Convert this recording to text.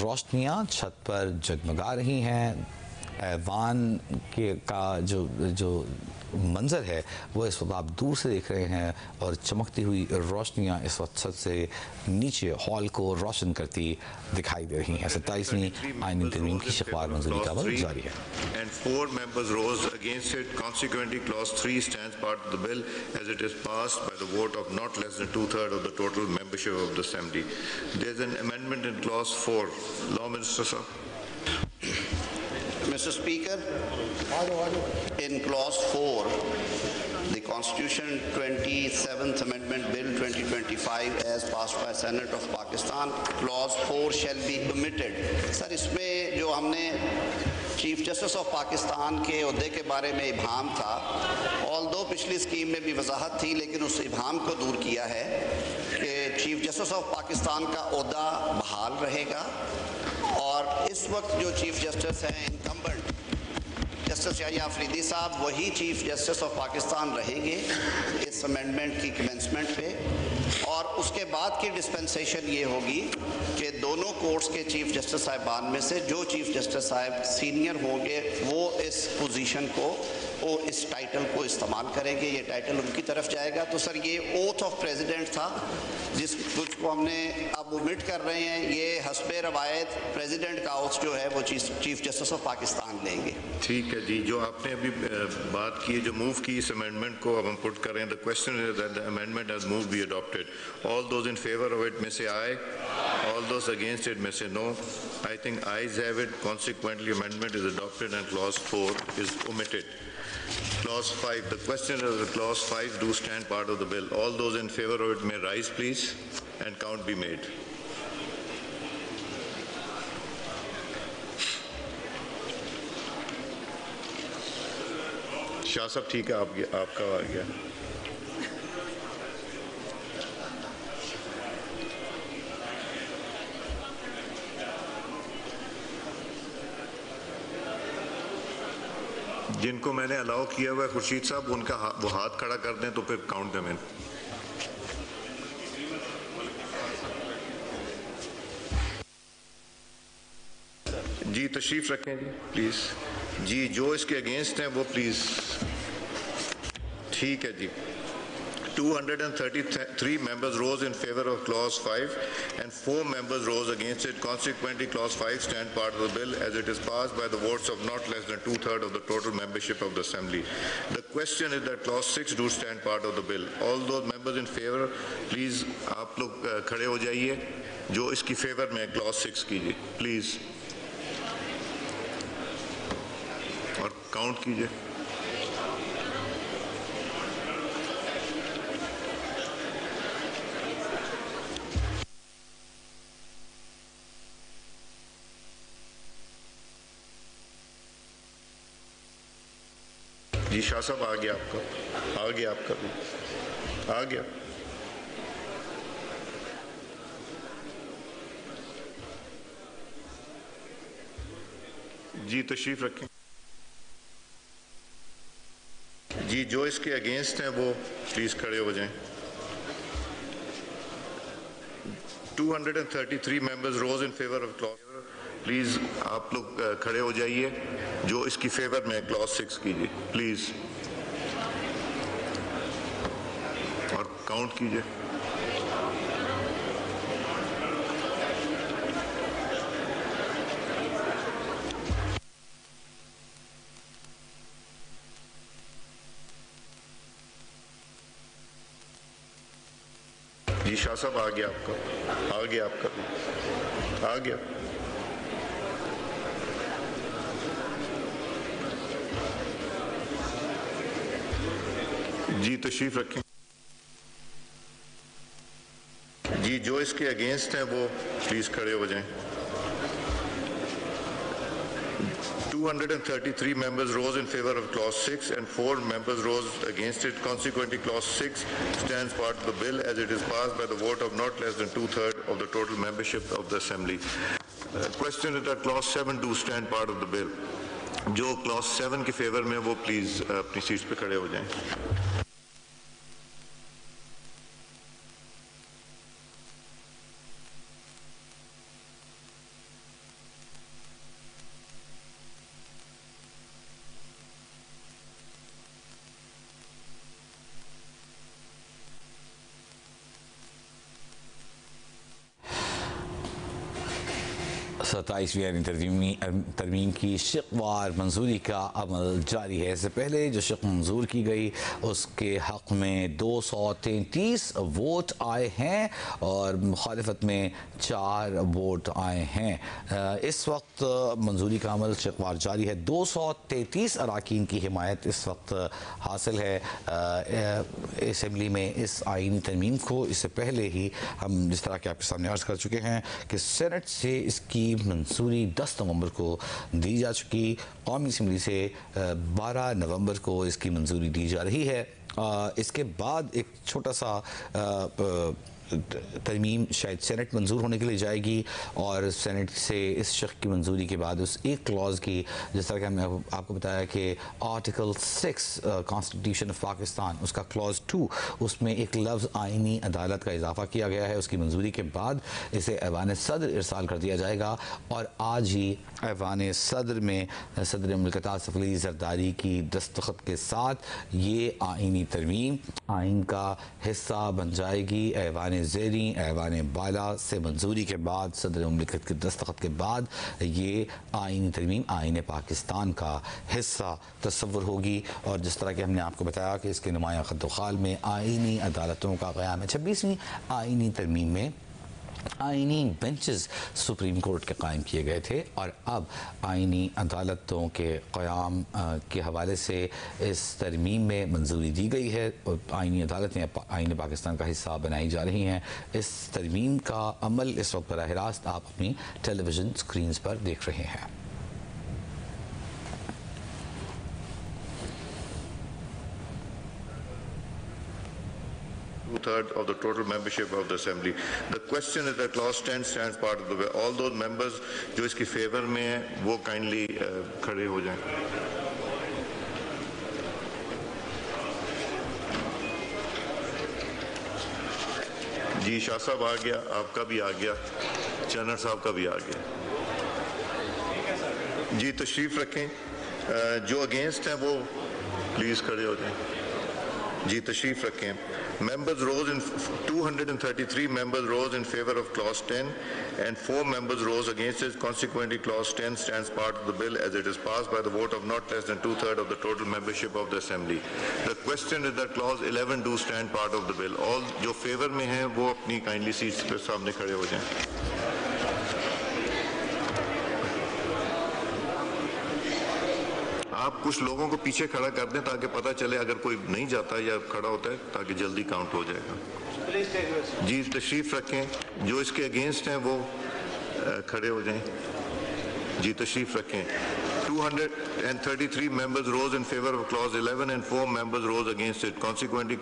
روشنیاں چھت پر جگمگا رہی ہیں. ایوان کا جو منظر ہے وہ اس وقت آپ دور سے دیکھ رہے ہیں اور چمکتی ہوئی روشنیاں اس وقت چھت سے نیچے ہال کو روشن کرتی دکھائی دے رہی ہیں. 27ویں آئینی ترمیم کی شکوار منظوری کا عمل جاری ہے. And 4 members rose against it. Consequently, clause 3 stands part of the bill as it is passed by the vote of not less than 2/3 of the total membership of the Assembly. There is an amendment in clause 4. Law Minister sir. Mr. Speaker, in clause 4, the Constitution 27th Amendment Bill 2025 as passed by Senate of Pakistan, clause 4 shall be omitted. Sir, اس میں جو ہم نے chief justice of Pakistan کے عہدے کے بارے میں ابہام تھا، although پچھلی اسکیم میں بھی وضاحت تھی، لیکن اس ابہام کو دور کیا ہے کہ چیف جسٹس آف پاکستان کا عہدہ بحال رہے گا، اور اس وقت جو چیف جسٹس ہیں انکمبنٹ جسٹس یحییٰ آفریدی صاحب وہی چیف جسٹس آف پاکستان رہیں گے اس امینڈمنٹ کی کمنسمنٹ پہ. اور اس کے بعد کی ڈسپنسیشن یہ ہوگی کہ دونوں کورٹس کے چیف جسٹس صاحبان میں سے جو چیف جسٹس صاحب سینئر ہوں گے وہ اس پوزیشن کو، وہ اس ٹائٹل کو استعمال کریں گے، یہ ٹائٹل ان کی طرف جائے گا. تو سر یہ اوتھ آف پریزیڈنٹ تھا جس کو ہم نے اب اومٹ کر رہے ہیں. یہ حسب روایت پریزیڈنٹ کا اوتھ جو ہے وہ چیف جسٹس آف پاکستان لیں گے. ٹھیک ہے جی، جو آپ نے ابھی بات کی، جو موو کی اس امینڈمنٹ کو اب ہم پٹ کر رہے ہیں. The question is that the amendment as moved be adopted. All those in favor of it may say aye. All those against it may say no. I think ayes have it. Consequently, amendment is adopted and clause 4 is omitted. Clause 5. The question is that clause 5 do stand part of the bill. All those in favor of it may rise, please, and count be made. شاہ صاحب ٹھیک ہے، آپ کا آ گیا. جن کو میں نے الاؤ کیا ہوا ہے خورشید صاحب، ان کا وہ ہاتھ کھڑا کر دیں تو پھر کاؤنٹ دیں. جی تشریف رکھیں جی پلیز. جی جو اس کے اگینسٹ ہیں وہ پلیز. ٹھیک ہے جی. 233 members rose in favor of clause 5 and 4 members rose against it. Consequently, clause 5 stands part of the bill as it is passed by the votes of not less than 2/3 of the total membership of the Assembly. The question is that clause 6 do stand part of the bill. All those members in favor, please آپ لوگ کھڑے ہو جائیے. جو اس کی fever میں clause 6 کیجیے please اور count کیجیے. جی شاہ صاحب آ گیا آپ کا، آ گیا آپ کا بھی آ گیا. جی تشریف رکھیں. جی جو اس کے اگینسٹ ہیں وہ پلیز کھڑے ہو جائیں. 233 members rose in favor of clause. Please آپ لوگ کھڑے ہو جائیے. جو اس کی فیور میں clause 6 کیجیے پلیز اور کاؤنٹ کیجیے. جی شاہ صاحب آ گیا آپ کا، آ گیا آپ کا بھی آ گیا. جی تشریف رکھیں. جی جو اس کے اگینسٹ ہیں وہ پلیز کھڑے ہو جائیں. 233 members rose in favor of clause 6 and 4 members rose against it. Consequently, clause 6 stands part of the bill as it is passed by the vote of not less than 2/3 of the total membership of the Assembly. Question is that clause 7 do stand part of the bill. جو clause 7 کے fever میں وہ please اپنی seats پہ کھڑے ہو جائیں. 27ویں یعنی ترمیم کی شقوار منظوری کا عمل جاری ہے۔ اس سے پہلے جو شق منظور کی گئی اس کے حق میں 233 ووٹ آئے ہیں اور مخالفت میں 4 ووٹ آئے ہیں۔ اس وقت منظوری کا عمل شقوار جاری ہے۔ 233 اراکین کی حمایت اس وقت حاصل ہے اسمبلی میں اس آئینی ترمیم کو۔ اس سے پہلے ہی ہم جس طرح کہ آپ کے سامنے عرض کر چکے ہیں کہ سینٹ سے اس کی منظوری 10 نومبر کو دی جا چکی، قومی اسمبلی سے 12 نومبر کو اس کی منظوری دی جا رہی ہے۔ اس کے بعد ایک چھوٹا سا ترمیم شاید سینٹ منظور ہونے کے لیے جائے گی اور سینٹ سے اس شق کی منظوری کے بعد اس ایک کلوز کی، جس طرح کہ ہم نے آپ کو بتایا کہ آرٹیکل 6 کانسٹیٹیوشن آف پاکستان اس کا کلوز 2 اس میں ایک لفظ آئینی عدالت کا اضافہ کیا گیا ہے۔ اس کی منظوری کے بعد اسے ایوان صدر ارسال کر دیا جائے گا اور آج ہی ایوان صدر میں صدر مملکت آصف علی زرداری کی دستخط کے ساتھ یہ آئینی ترمیم آئین کا حصہ بن جائے گی۔ ایوان زیریں ایوان بالا سے منظوری کے بعد صدر مملکت کے دستخط کے بعد یہ آئینی ترمیم آئین پاکستان کا حصہ تصور ہوگی۔ اور جس طرح کہ ہم نے آپ کو بتایا کہ اس کے نمایاں خط و خال میں آئینی عدالتوں کا قیام ہے۔ 26ویں آئینی ترمیم میں آئینی بینچز سپریم کورٹ کے قائم کیے گئے تھے اور اب آئینی عدالتوں کے قیام کے حوالے سے اس ترمیم میں منظوری دی گئی ہے اور آئینی عدالتیں آئین پاکستان کا حصہ بنائی جا رہی ہیں۔ اس ترمیم کا عمل اس وقت براہ راست آپ اپنی ٹیلی ویژن اسکرینز پر دیکھ رہے ہیں۔ Two-thirds of the total membership of the assembly. The question is that clause 10 stands part of the bill. All those members جو اس کی فیور میں ہیں وہ kindly کھڑے ہو جائیں۔ جی شاہ صاحب آ گیا، آپ کا بھی آ گیا، چنر صاحب کا بھی آ گیا۔ جی تشریف رکھیں، جو اگینسٹ ہیں وہ پلیز کھڑے ہو جائیں۔ جی تشریف رکھیں۔ Members rose in 233 members rose in favor of clause 10 and 4 members rose against it. Consequently, clause 10 stands part of the bill as it is passed by the vote of not less than 2/3 of the total membership of the assembly. The question is that clause 11 do stand part of the bill. All جو favor میں ہیں وہ اپنی kindly seats پہ سامنے کھڑے ہو جائیں۔ آپ کچھ لوگوں کو پیچھے کھڑا کر دیں تاکہ پتہ چلے اگر کوئی نہیں جاتا یا کھڑا ہوتا ہے تاکہ جلدی کاؤنٹ ہو جائے گا۔ جی تشریف رکھیں، جو اس کے اگینسٹ ہیں وہ کھڑے ہو جائیں۔ جی تشریف رکھیں۔ 233 members rose in favor of clause 11 and 4 members rose against it. Consequently